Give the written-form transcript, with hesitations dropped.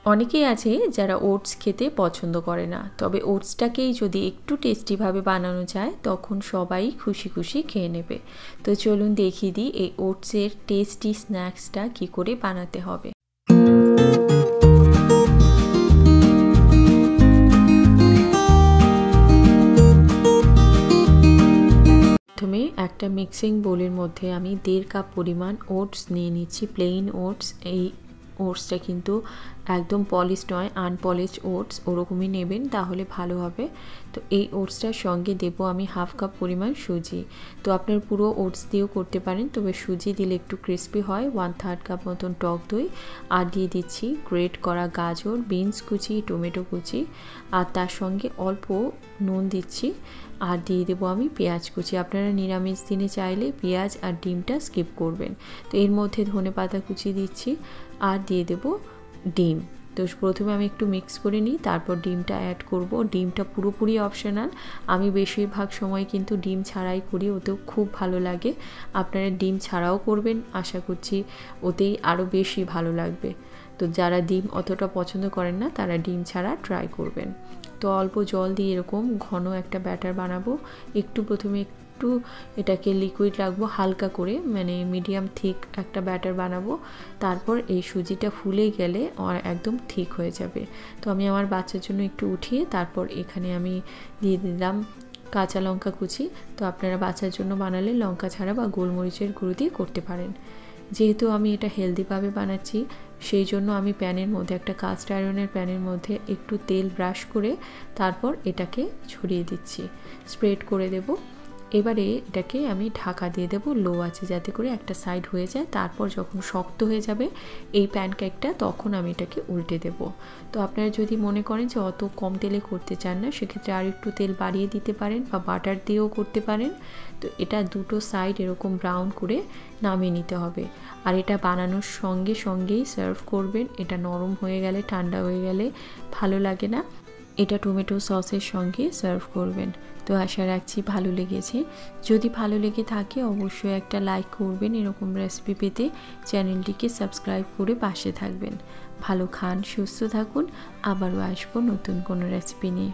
অনেকেই আছে যারা ওটস খেতে পছন্দ করে না, তবে ওটসটাকেই যদি একটু টেস্টিভাবে বানানো যায় তখন সবাই খুশি খুশি খেয়ে নেবে। তো চলুন দেখিয়ে দিই এই ওটসের টেস্টি স্ন্যাক্সটা কি করে বানাতে হবে। প্রথমে একটা মিক্সিং বোলের মধ্যে আমি 1.5 কাপ পরিমাণ ওটস নিয়ে নিচ্ছি, প্লেন ওটস। এই ওটসটা কিন্তু একদম পলিশ নয়, আনপলিশড ওটস, ওরকমই নেবেন তাহলে ভালো হবে। তো এই ওটসটার সঙ্গে দেব আমি 1/2 কাপ পরিমাণ সুজি। তো আপনার পুরো ওটস দিয়েও করতে পারেন, তবে সুজি দিলে একটু ক্রিস্পি হয়। 1/3 কাপ মতন টক দই, আর দিয়ে দিচ্ছি গ্রেট করা গাজর, বিনস কুচি, টমেটো কুচি, আর তার সঙ্গে অল্প নুন দিচ্ছি, আর দিয়ে দেবো আমি পেঁয়াজ কুচি। আপনারা নিরামিষ দিনে চাইলে পেঁয়াজ আর ডিমটা স্কিপ করবেন। তো এর মধ্যে ধনেপাতা কুচি দিচ্ছি, আর দিয়ে দেবো ডিম। তো প্রথমে আমি একটু মিক্স করে নিই, তারপর ডিমটা অ্যাড করব। ডিমটা পুরোপুরি অপশনাল, আমি বেশিরভাগ সময় কিন্তু ডিম ছাড়াই করি, ওতেও খুব ভালো লাগে। আপনারা ডিম ছাড়াও করবেন, আশা করছি ওতেই আরও বেশি ভালো লাগবে। তো যারা ডিম অতটা পছন্দ করেন না তারা ডিম ছাড়া ট্রাই করবেন। তো অল্প জল দিয়ে এরকম ঘন একটা ব্যাটার বানাবো। প্রথমে একটু এটাকে লিকুইড রাখবো হালকা করে, মানে মিডিয়াম থিক একটা ব্যাটার বানাবো। তারপর এই সুজিটা ফুলে গেলে একদম ঠিক হয়ে যাবে। তো আমি আমার বাচ্চার জন্য একটু উঠিয়ে তারপর এখানে আমি দিয়ে দিলাম কাঁচা লঙ্কা কুচি। তো আপনারা বাচ্চার জন্য বানালে লঙ্কা ছাড়া বা গোলমরিচের গুঁড়ো দিয়ে করতে পারেন। যেহেতু আমি এটা হেলদিভাবে বানাচ্ছি সেই জন্য আমি প্যানের মধ্যে, একটা কাস্ট আয়রনের প্যানের মধ্যে একটু তেল ব্রাশ করে তারপর এটাকে ছড়িয়ে দিচ্ছি, স্প্রেড করে দেব। এবারে এটাকে আমি ঢাকা দিয়ে দেবো লো আছে, যাতে করে একটা সাইড হয়ে যায়। তারপর যখন শক্ত হয়ে যাবে এই প্যানকেকটা, তখন আমি এটাকে উল্টে দেব। তো আপনারা যদি মনে করেন যে অত কম তেলে করতে চান না, সেক্ষেত্রে আর একটু তেল বাড়িয়ে দিতে পারেন বা বাটার দিয়েও করতে পারেন। তো এটা দুটো সাইড এরকম ব্রাউন করে নামিয়ে নিতে হবে, আর এটা বানানোর সঙ্গে সঙ্গেই সার্ভ করবেন। এটা নরম হয়ে গেলে, ঠান্ডা হয়ে গেলে ভালো লাগে না। এটা টমেটো সসের সঙ্গে সার্ভ করবেন। তো আশা রাখছি ভালো লেগেছে। যদি ভালো লেগে থাকে অবশ্যই একটা লাইক করবেন। এরকম রেসিপি পেতে চ্যানেলটিকে সাবস্ক্রাইব করে পাশে থাকবেন। ভালো খান, সুস্থ থাকুন। আবারও আসবো নতুন কোনো রেসিপি নিয়ে।